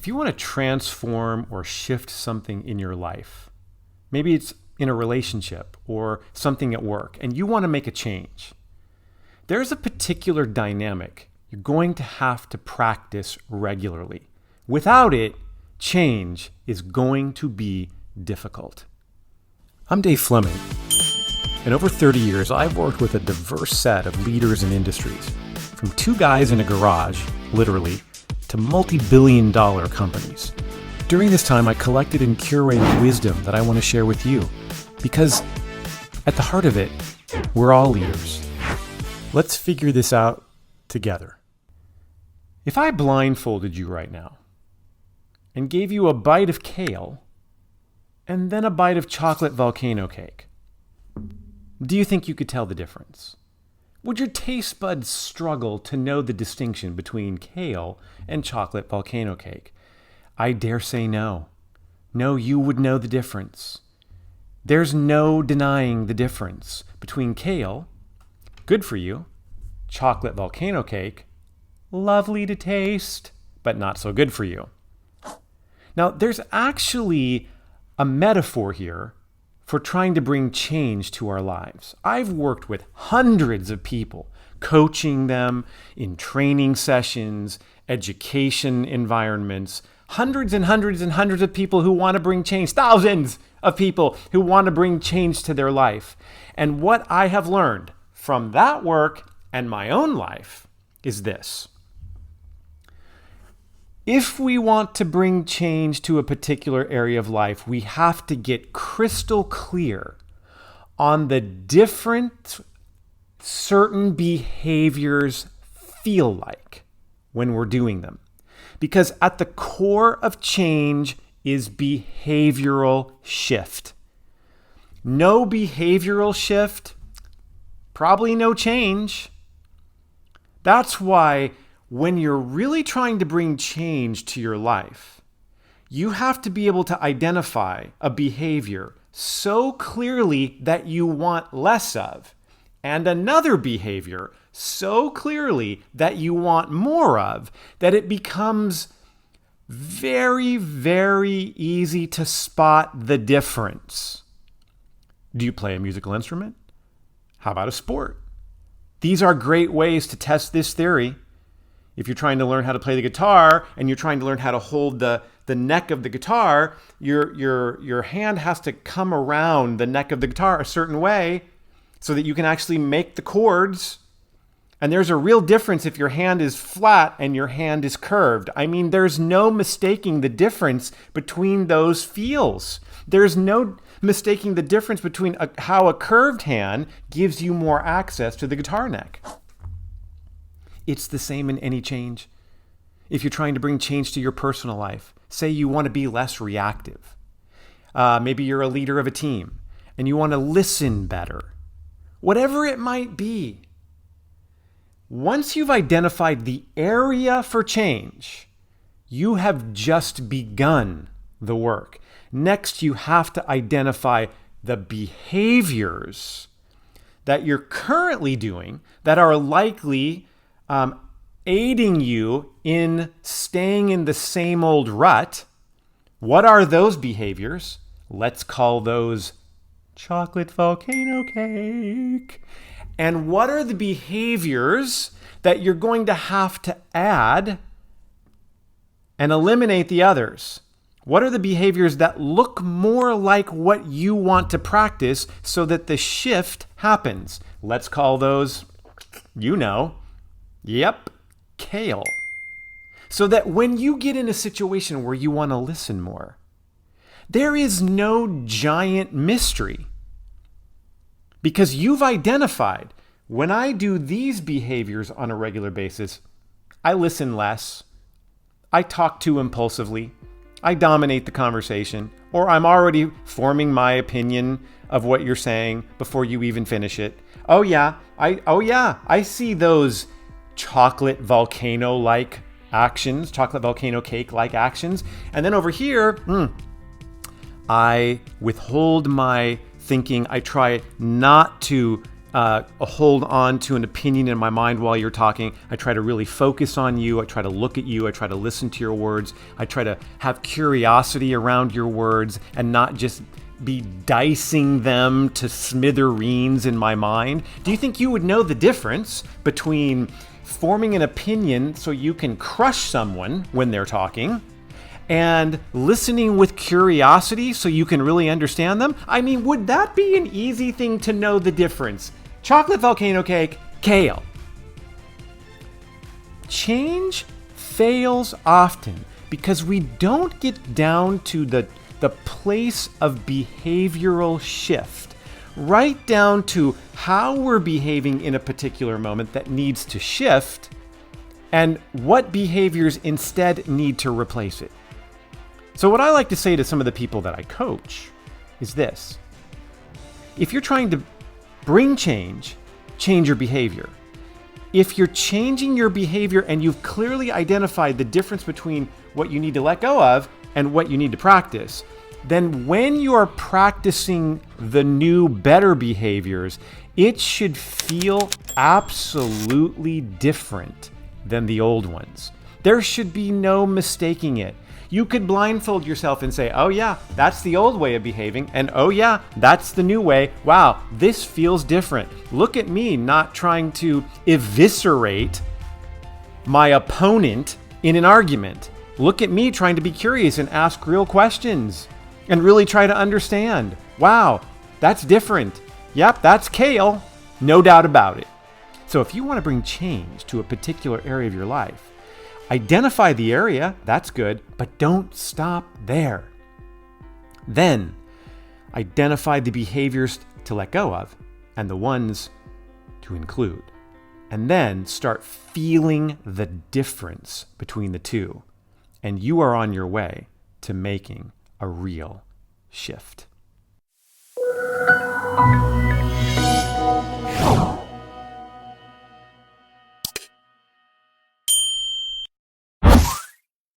If you want to transform or shift something in your life, maybe it's in a relationship or something at work, and you want to make a change, there's a particular dynamic you're going to have to practice regularly. Without it, change is going to be difficult. I'm Dave Fleming. In over 30 years, I've worked with a diverse set of leaders and industries, from two guys in a garage, literally, to multi-billion-dollar companies. During this time, I collected and curated wisdom that I want to share with you, because at the heart of it, we're all leaders. Let's figure this out together. If I blindfolded you right now and gave you a bite of kale and then a bite of chocolate volcano cake, do you think you could tell the difference? Would your taste buds struggle to know the distinction between kale and chocolate volcano cake? I dare say no. No, you would know the difference. There's no denying the difference between kale, good for you, chocolate volcano cake, lovely to taste, but not so good for you. Now, there's actually a metaphor here for trying to bring change to our lives. I've worked with hundreds of people, coaching them in training sessions, education environments, hundreds and hundreds and hundreds of people who want to bring change, thousands of people who want to bring change to their life. And what I have learned from that work and my own life is this. If we want to bring change to a particular area of life, we have to get crystal clear on the different certain behaviors feel like when we're doing them. Because at the core of change is behavioral shift. No behavioral shift, probably no change. That's why when you're really trying to bring change to your life, you have to be able to identify a behavior so clearly that you want less of, and another behavior so clearly that you want more of, that it becomes very, very easy to spot the difference. Do you play a musical instrument? How about a sport? These are great ways to test this theory. If you're trying to learn how to play the guitar and you're trying to learn how to hold the neck of the guitar, your hand has to come around the neck of the guitar a certain way so that you can actually make the chords. And there's a real difference if your hand is flat and your hand is curved. I mean, there's no mistaking the difference between those feels. There's no mistaking the difference between how a curved hand gives you more access to the guitar neck. It's the same in any change. If you're trying to bring change to your personal life, say you want to be less reactive. Maybe you're a leader of a team and you want to listen better. Whatever it might be. Once you've identified the area for change, you have just begun the work. Next, you have to identify the behaviors that you're currently doing that are likely aiding you in staying in the same old rut. What are those behaviors? Let's call those chocolate volcano cake. And what are the behaviors that you're going to have to add and eliminate the others? What are the behaviors that look more like what you want to practice so that the shift happens? Let's call those, kale. So that when you get in a situation where you want to listen more, there is no giant mystery. Because you've identified, when I do these behaviors on a regular basis, I listen less, I talk too impulsively, I dominate the conversation, or I'm already forming my opinion of what you're saying before you even finish it. I see those chocolate volcano-like actions, chocolate volcano cake-like actions. And then over here, I withhold my thinking. I try not to hold on to an opinion in my mind while you're talking. I try to really focus on you. I try to look at you. I try to listen to your words. I try to have curiosity around your words and not just be dicing them to smithereens in my mind. Do you think you would know the difference between forming an opinion so you can crush someone when they're talking and listening with curiosity so you can really understand them? I mean, would that be an easy thing to know the difference? Chocolate volcano cake, kale. Change fails often because we don't get down to the place of behavioral shift, right down to how we're behaving in a particular moment that needs to shift and what behaviors instead need to replace it. So what I like to say to some of the people that I coach is this: if you're trying to bring change, change your behavior. If you're changing your behavior and you've clearly identified the difference between what you need to let go of and what you need to practice, then when you are practicing the new, better behaviors, it should feel absolutely different than the old ones. There should be no mistaking it. You could blindfold yourself and say, oh yeah, that's the old way of behaving, and oh yeah, that's the new way. Wow, this feels different. Look at me not trying to eviscerate my opponent in an argument. Look at me trying to be curious and ask real questions and really try to understand. Wow, that's different. Yep, that's kale. No doubt about it. So if you want to bring change to a particular area of your life, identify the area, that's good, but don't stop there. Then identify the behaviors to let go of and the ones to include. And then start feeling the difference between the two. And you are on your way to making a real shift.